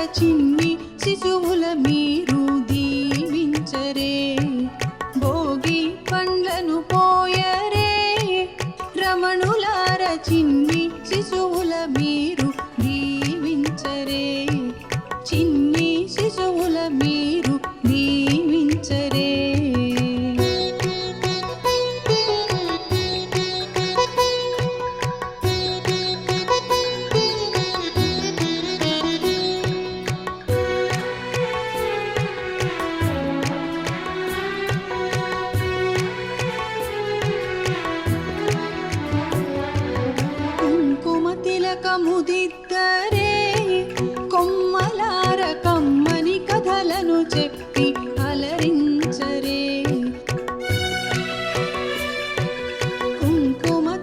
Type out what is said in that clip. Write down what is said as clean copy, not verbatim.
చిన్ని శిశువుల మీరు దీవించరే. భోగి పండ్లను పోయరే రమణులార చిన్ని శిశువుల మీరు దీవించరే. చిన్ని శిశువుల మీరు దీవించరే. కుంకుమ తిలకముదిద్దరే కొమ్మలార కమ్మని కథలను చెప్పి